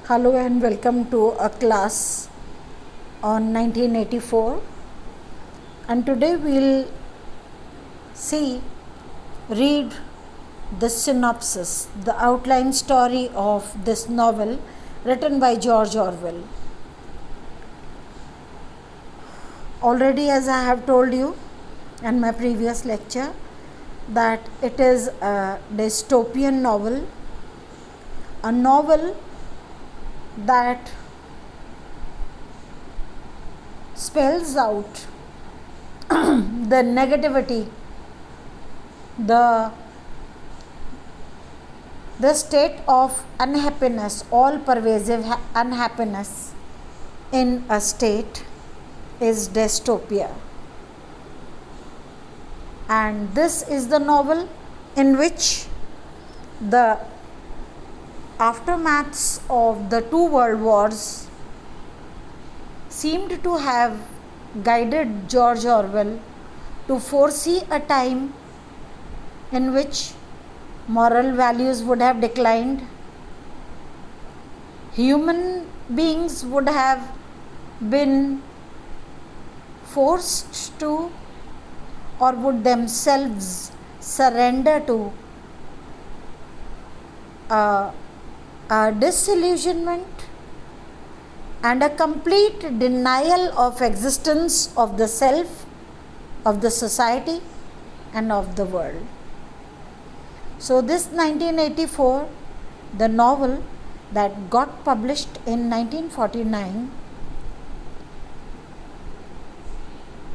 Hello and welcome to a class on 1984, and today we'll read the synopsis, the outline story of this novel written by George Orwell. Already, as I have told you in my previous lecture, that it is a dystopian novel, a novel that spells out the negativity, the state of unhappiness, all pervasive unhappiness in a state is dystopia. And this is the novel in which the aftermaths of the two world wars seemed to have guided George Orwell to foresee a time in which moral values would have declined, human beings would have been forced to or would themselves surrender to a disillusionment and a complete denial of existence of the self, of the society and of the world. So this 1984, the novel that got published in 1949,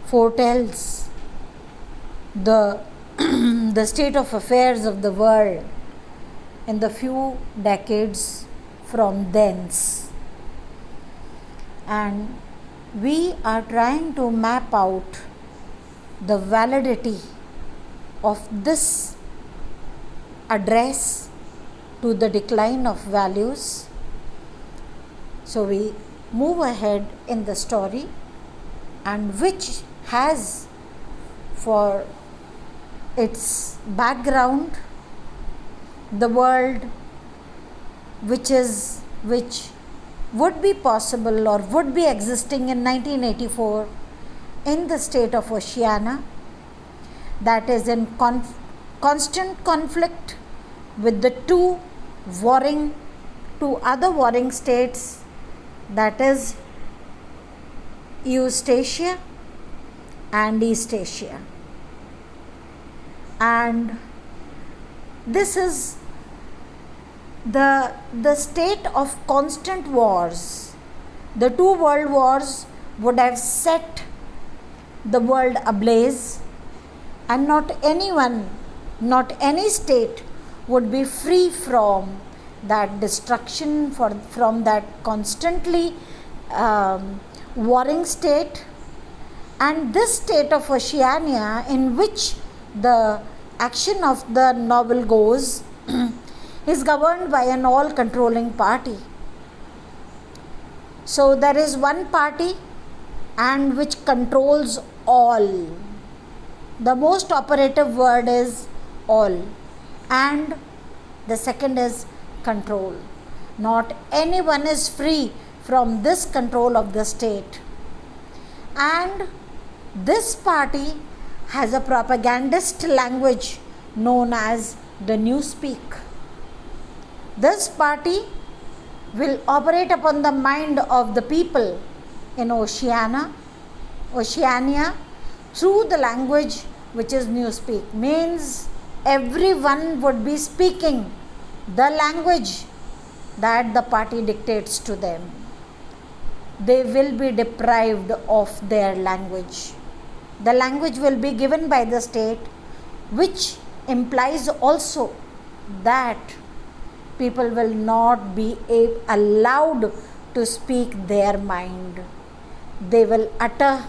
foretells the state of affairs of the world in the few decades from thence. And we are trying to map out the validity of this address to the decline of values. So we move ahead in the story, and which has for its background the world which would be possible or would be existing in 1984 in the state of Oceania, that is in constant conflict with the two other warring states, that is Eustatia and East Asia. And this is the state of constant wars. The two world wars would have set the world ablaze, and not anyone, not any state would be free from that destruction, from that constantly warring state. And this state of Oceania, in which the action of the novel goes, is governed by an all-controlling party. So there is one party and which controls all. The most operative word is all, and the second is control. Not anyone is free from this control of the state. And this party has a propagandist language known as the Newspeak. This party will operate upon the mind of the people in Oceania through the language which is Newspeak. Means everyone would be speaking the language that the party dictates to them. They will be deprived of their language. The language will be given by the state, which implies also that people will not be allowed to speak their mind. They will utter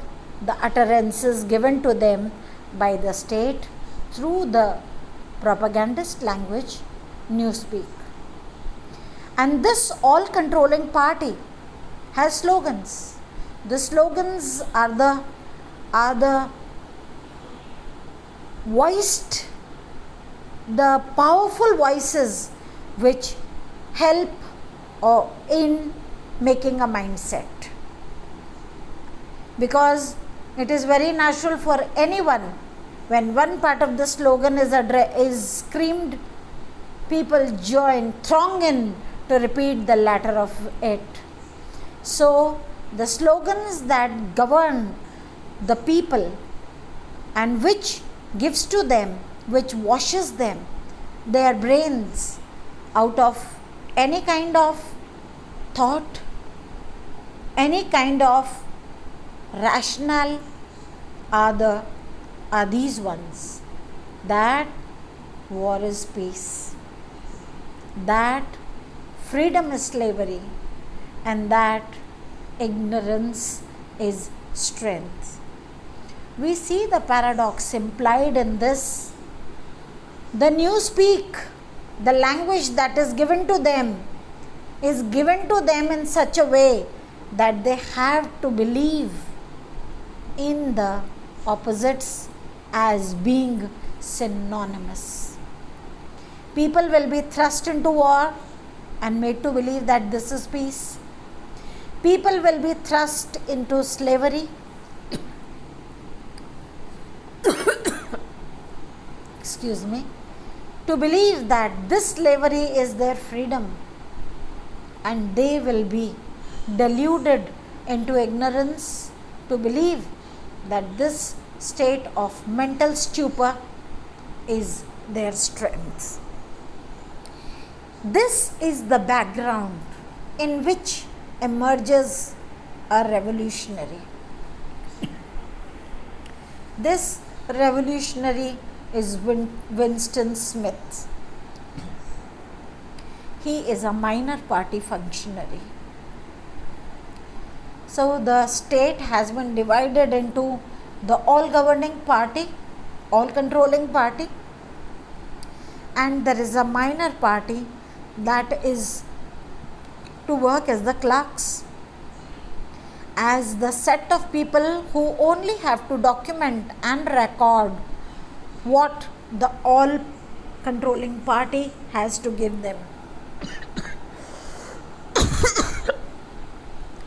the utterances given to them by the state through the propagandist language, Newspeak. And this all-controlling party has slogans. The slogans are the powerful voices which help or in making a mindset, because it is very natural for anyone when one part of the slogan is screamed, people join, throng in to repeat the latter of it. So the slogans that govern the people and which gives to them, which washes them, their brains out of any kind of thought, any kind of rationale, are these ones: that war is peace, that freedom is slavery, and that ignorance is strength. We see the paradox implied in this. The newspeak, the language that is given to them in such a way that they have to believe in the opposites as being synonymous. People will be thrust into war and made to believe that this is peace. People will be thrust into slavery. Excuse me. To believe that this slavery is their freedom, and they will be deluded into ignorance to believe that this state of mental stupor is their strength. This is the background in which emerges a revolutionary. This revolutionary is Winston Smith. He is a minor party functionary. So the state has been divided into the all governing party, all controlling party, and there is a minor party that is to work as the clerks, as the set of people who only have to document and record what the all controlling party has to give them.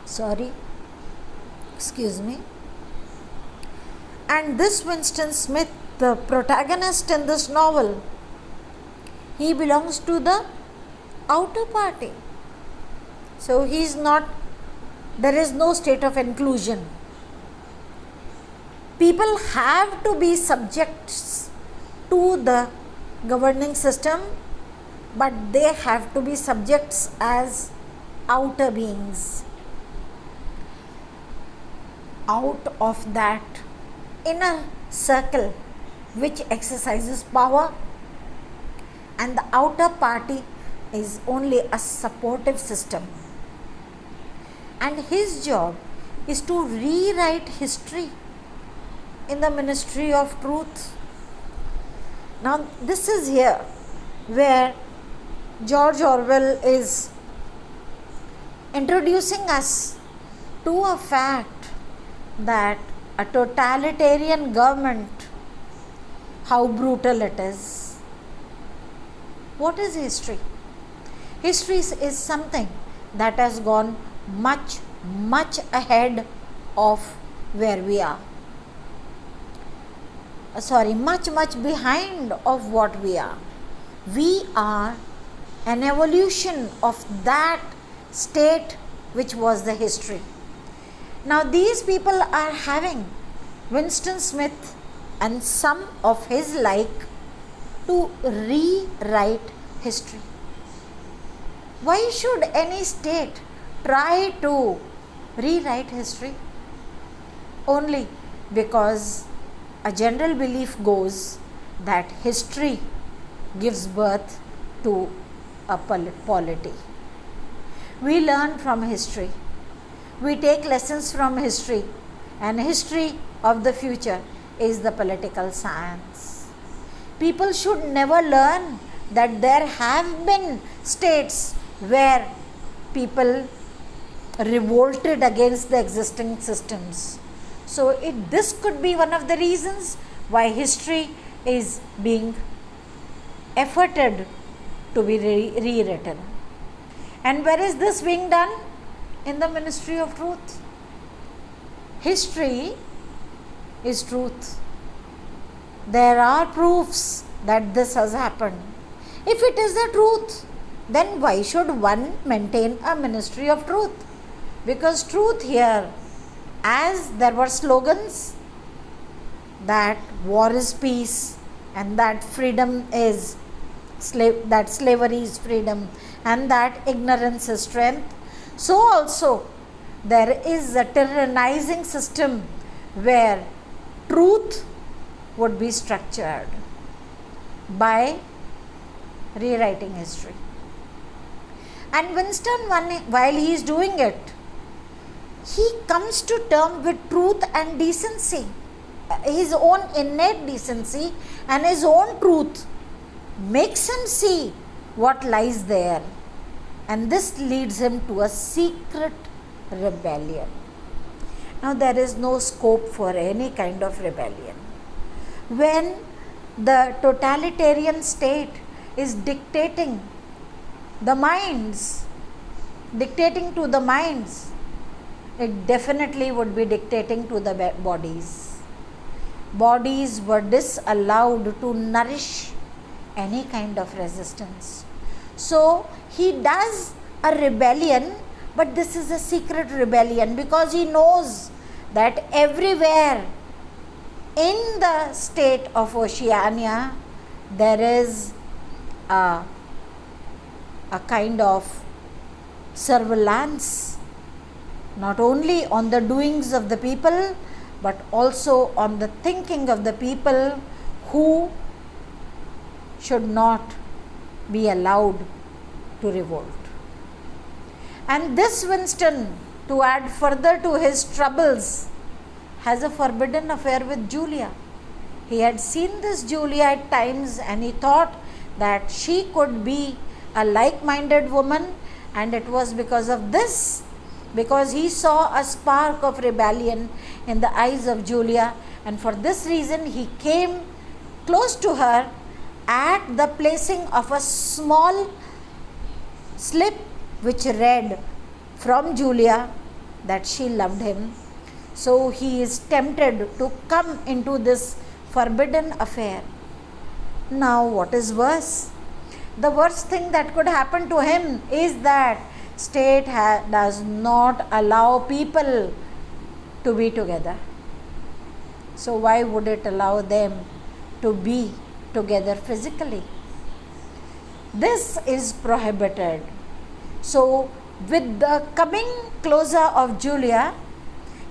Sorry, excuse me. And this Winston Smith, the protagonist in this novel, he belongs to the outer party. So he is not, there is no state of inclusion. People have to be subjects to the governing system, but they have to be subjects as outer beings. Out of that inner circle which exercises power, and the outer party is only a supportive system. And his job is to rewrite history in the Ministry of Truth. Now, this is here where George Orwell is introducing us to a fact that a totalitarian government, how brutal it is. What is history? History is something that has gone much, much ahead of where we are. Much, much behind of what we are. We are an evolution of that state which was the history. Now these people are having Winston Smith and some of his like to rewrite history. Why should any state try to rewrite history? Only because a general belief goes that history gives birth to a polity. We learn from history. We take lessons from history, and history of the future is the political science. People should never learn that there have been states where people revolted against the existing systems. So this could be one of the reasons why history is being efforted to be rewritten. And where is this being done? In the Ministry of Truth. History is truth. There are proofs that this has happened. If it is the truth, then why should one maintain a Ministry of Truth? Because truth here, as there were slogans that war is peace and that freedom is that slavery is freedom and that ignorance is strength, so also there is a tyrannizing system where truth would be structured by rewriting history. And Winston, while he is doing it, he comes to terms with truth and decency, his own innate decency and his own truth makes him see what lies there, and this leads him to a secret rebellion. Now there is no scope for any kind of rebellion. When the totalitarian state is dictating to the minds, it definitely would be dictating to the bodies. Bodies were disallowed to nourish any kind of resistance. So he does a rebellion, but this is a secret rebellion because he knows that everywhere in the state of Oceania there is a kind of surveillance, not only on the doings of the people but also on the thinking of the people who should not be allowed to revolt. And this Winston, to add further to his troubles, has a forbidden affair with Julia. He had seen this Julia at times and he thought that she could be a like-minded woman, and it was because of this, because he saw a spark of rebellion in the eyes of Julia, and for this reason he came close to her at the placing of a small slip which read from Julia that she loved him. So he is tempted to come into this forbidden affair. Now what is worse? The worst thing that could happen to him is that state does not allow people to be together. So why would it allow them to be together physically? This is prohibited. So with the coming closer of Julia,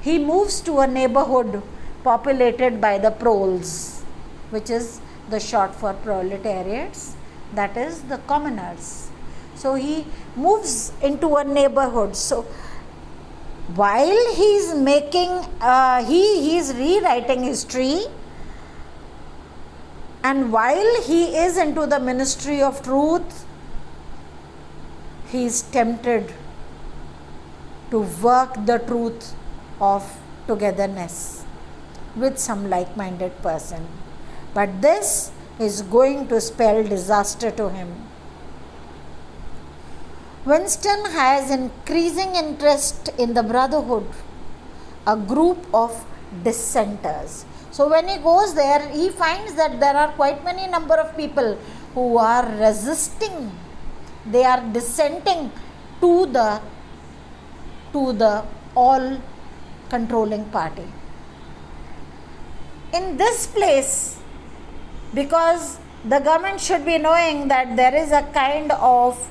he moves to a neighborhood populated by the proles, which is the short for proletariats, that is the commoners. So he moves into a neighborhood. So while he is he is rewriting history, and while he is into the Ministry of Truth, he is tempted to work the truth of togetherness with some like-minded person. But this is going to spell disaster to him. Winston has increasing interest in the Brotherhood, a group of dissenters. So when he goes there, he finds that there are quite many number of people who are resisting. They are dissenting to the all controlling party. In this place, because the government should be knowing that there is a kind of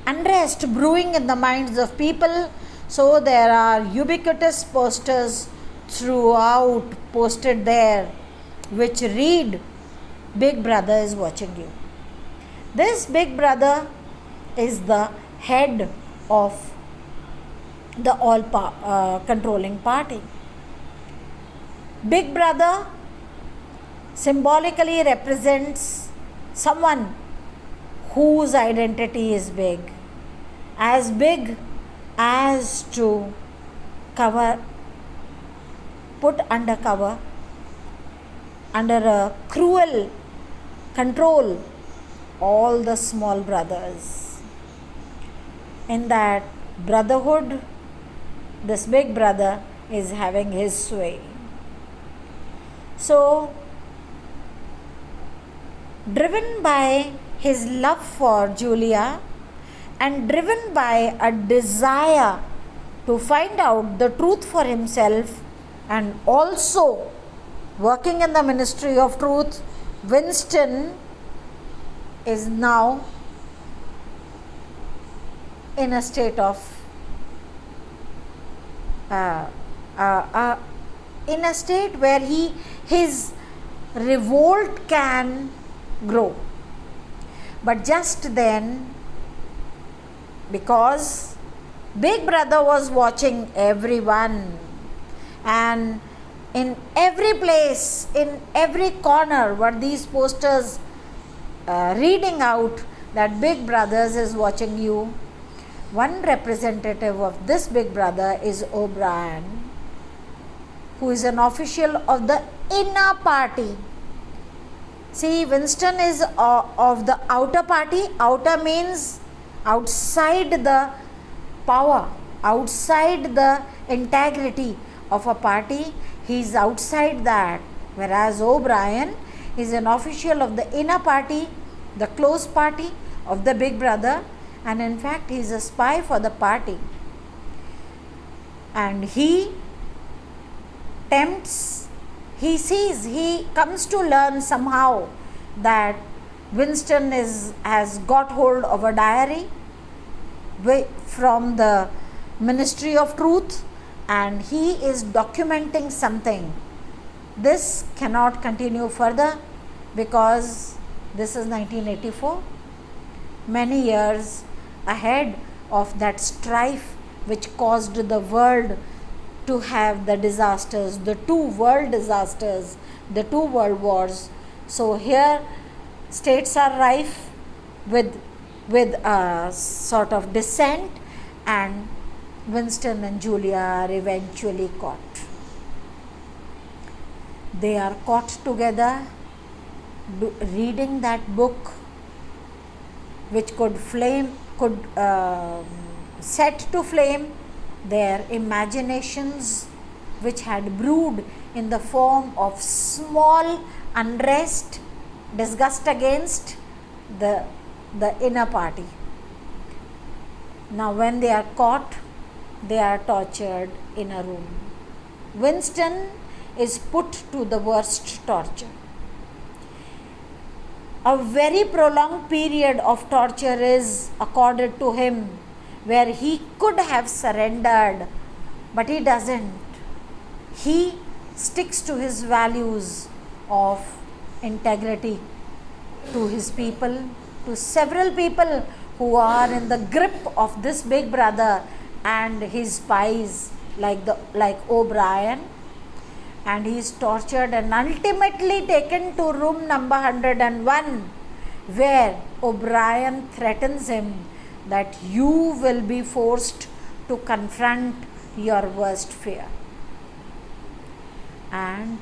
unrest brewing in the minds of people, so there are ubiquitous posters throughout posted there which read, Big Brother is watching you. This Big Brother is the head of the all controlling party. Big Brother symbolically represents someone whose identity is big as to put under cover, under a cruel control, all the small brothers. in that brotherhood, this big brother is having his sway. So, driven by his love for Julia and driven by a desire to find out the truth for himself and also working in the ministry of truth, Winston is now in a state of in a state where his revolt can grow. But just then, because Big Brother was watching everyone, and in every place, in every corner were these posters reading out that Big Brothers is watching you. One representative of this Big Brother is O'Brien, who is an official of the inner party. See, Winston is of the outer party. Outer means outside the power, outside the integrity of a party. He is outside that. Whereas O'Brien is an official of the inner party, the close party of the Big Brother, and in fact he is a spy for the party. And he tempts, he sees, he comes to learn somehow that Winston has got hold of a diary from the Ministry of Truth, and he is documenting something. This cannot continue further because this is 1984, many years ahead of that strife which caused the world to have the disasters, the two world disasters, the two world wars. So here states are rife with a sort of dissent, and Winston and Julia are eventually caught. They are caught together reading that book which could set to flame their imaginations, which had brewed in the form of small unrest, disgust against the inner party. Now when they are caught, they are tortured in a room. Winston is put to the worst torture. A very prolonged period of torture is accorded to him, where he could have surrendered, but he doesn't. He sticks to his values of integrity to his people, to several people who are in the grip of this Big Brother and his spies like O'Brien, and he is tortured and ultimately taken to room number 101, where O'Brien threatens him that you will be forced to confront your worst fear. And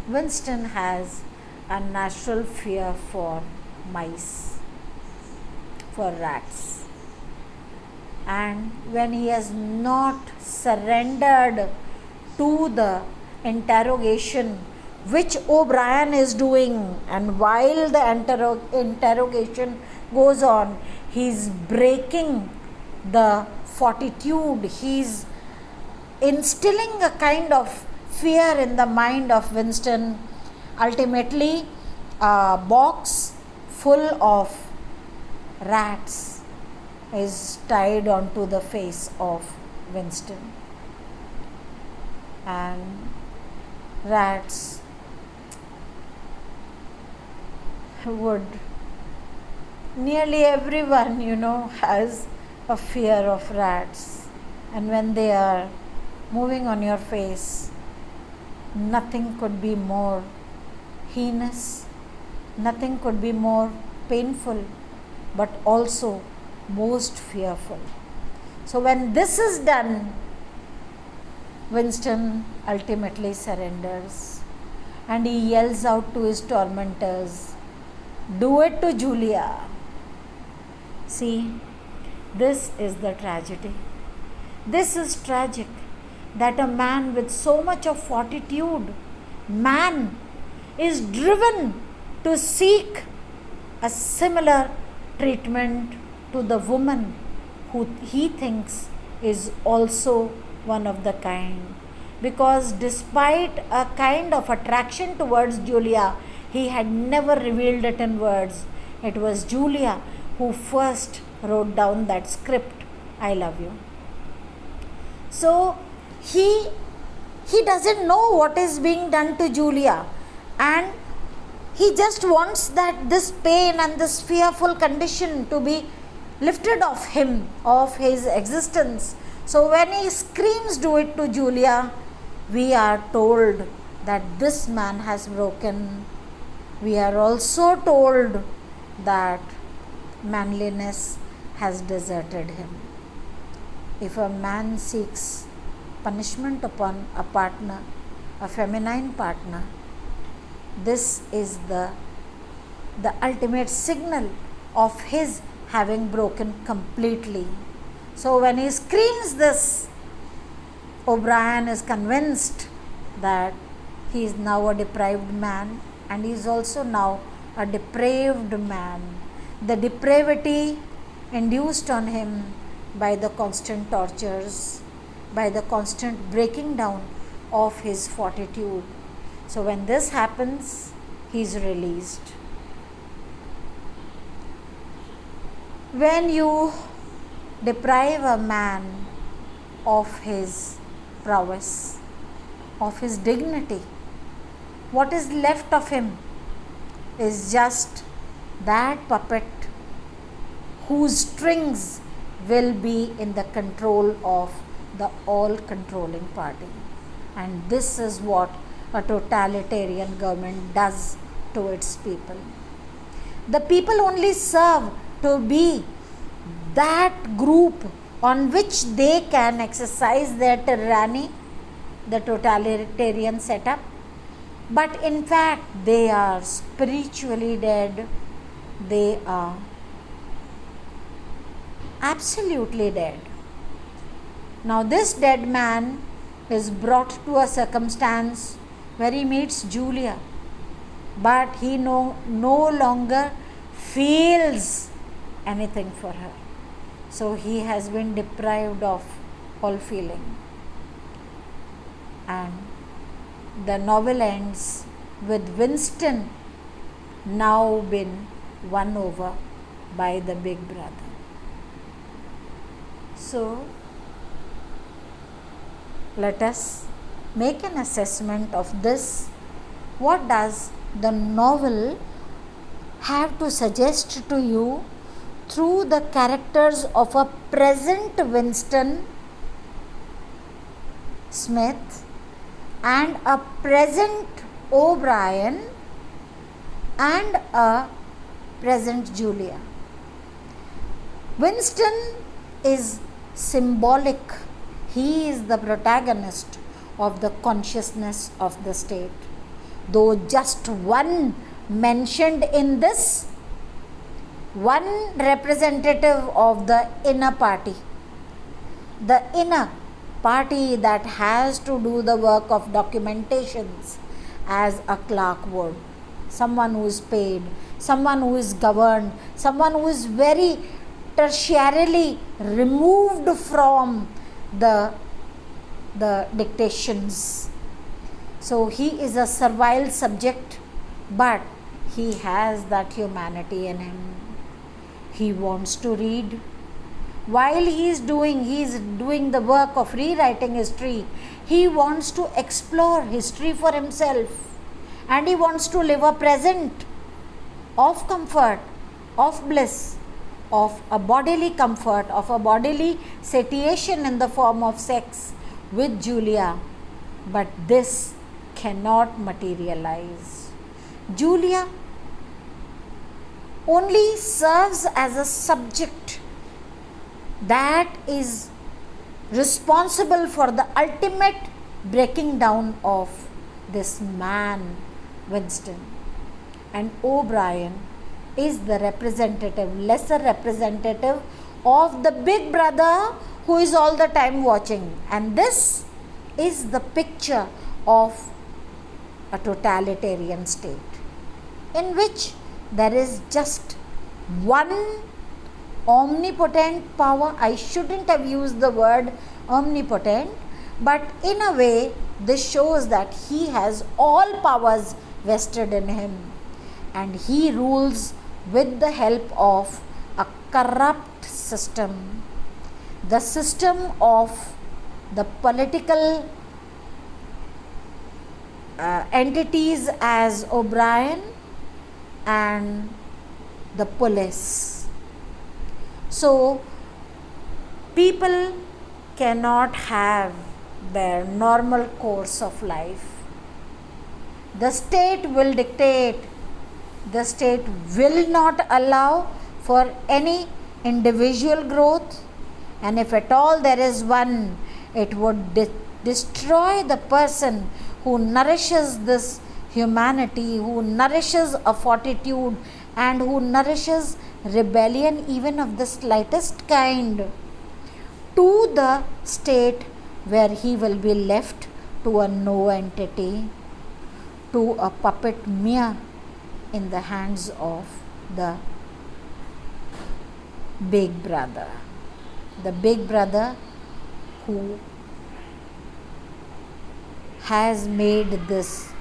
Winston has a natural fear for mice, for rats. And when he has not surrendered to the interrogation which O'Brien is doing, and while the interrogation goes on, he is breaking the fortitude, he is instilling a kind of fear in the mind of Winston. Ultimately, a box full of rats is tied onto the face of Winston, and rats would, nearly everyone has a fear of rats, and when they are moving on your face, nothing could be more heinous, nothing could be more painful, but also most fearful. So when this is done, Winston ultimately surrenders, and he yells out to his tormentors, "Do it to Julia." See, This is the tragedy. This is tragic that a man with so much of fortitude, man, is driven to seek a similar treatment to the woman who he thinks is also one of the kind. Because despite a kind of attraction towards Julia, he had never revealed it in words. It was Julia who first wrote down that script, I love you. So he doesn't know what is being done to Julia, and he just wants that this pain and this fearful condition to be lifted off him, of his existence. So when he screams do it to Julia, we are told that this man has broken. We are also told that manliness has deserted him. If a man seeks punishment upon a partner, a feminine partner, this is the ultimate signal of his having broken completely. So when he screams this, O'Brien is convinced that he is now a deprived man, and he is also now a depraved man. The depravity induced on him by the constant tortures, by the constant breaking down of his fortitude. So when this happens, he is released. When you deprive a man of his prowess, of his dignity, what is left of him is just that puppet whose strings will be in the control of the all-controlling party. And this is what a totalitarian government does to its people. The people only serve to be that group on which they can exercise their tyranny, the totalitarian setup. But in fact, they are spiritually dead. They are absolutely dead. Now this dead man is brought to a circumstance where he meets Julia, but he no longer feels anything for her. So he has been deprived of all feeling. And the novel ends with Winston now been won over by the big brother. So let us make an assessment of this. What does the novel have to suggest to you through the characters of a present Winston Smith and a present O'Brien and a present Julia? Winston is symbolic. He is the protagonist of the consciousness of the state. Though just one mentioned in this, one representative of the inner party. The inner party that has to do the work of documentations as a clerk would. Someone who is paid, someone who is governed, someone who is very tertiarily removed from the dictations. So he is a servile subject, but he has that humanity in him. He wants to read. While he is doing the work of rewriting history, he wants to explore history for himself, and he wants to live a present of comfort, of bliss, of a bodily comfort, of a bodily satiation in the form of sex with Julia. But this cannot materialize. Julia only serves as a subject that is responsible for the ultimate breaking down of this man, Winston. And O'Brien is the representative, lesser representative of the big brother who is all the time watching. And this is the picture of a totalitarian state in which there is just one omnipotent power. I shouldn't have used the word omnipotent, but in a way this shows that he has all powers vested in him, and he rules with the help of a corrupt system, the system of the political entities as O'Brien and the police. So people cannot have their normal course of life. The state will dictate. The state will not allow for any individual growth, and if at all there is one, it would destroy the person who nourishes this humanity, who nourishes a fortitude, and who nourishes rebellion even of the slightest kind, to the state where he will be left to a no entity, to a puppet mere in the hands of the big brother. The big brother who has made this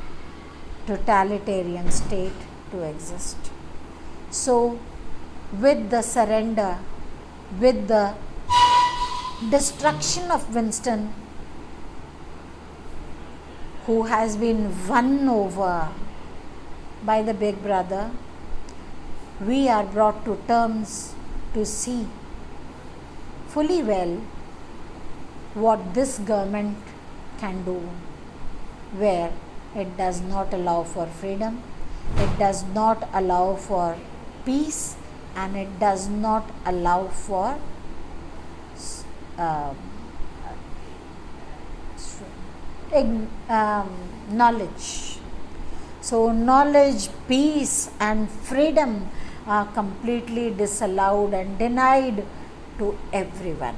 totalitarian state to exist. So, with the surrender, with the destruction of Winston, who has been won over by the big brother, we are brought to terms to see fully well what this government can do, where it does not allow for freedom, it does not allow for peace, and it does not allow for knowledge. So knowledge, peace and freedom are completely disallowed and denied to everyone.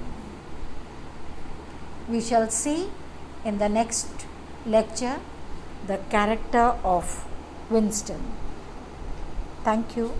We shall see in the next lecture the character of Winston. Thank you.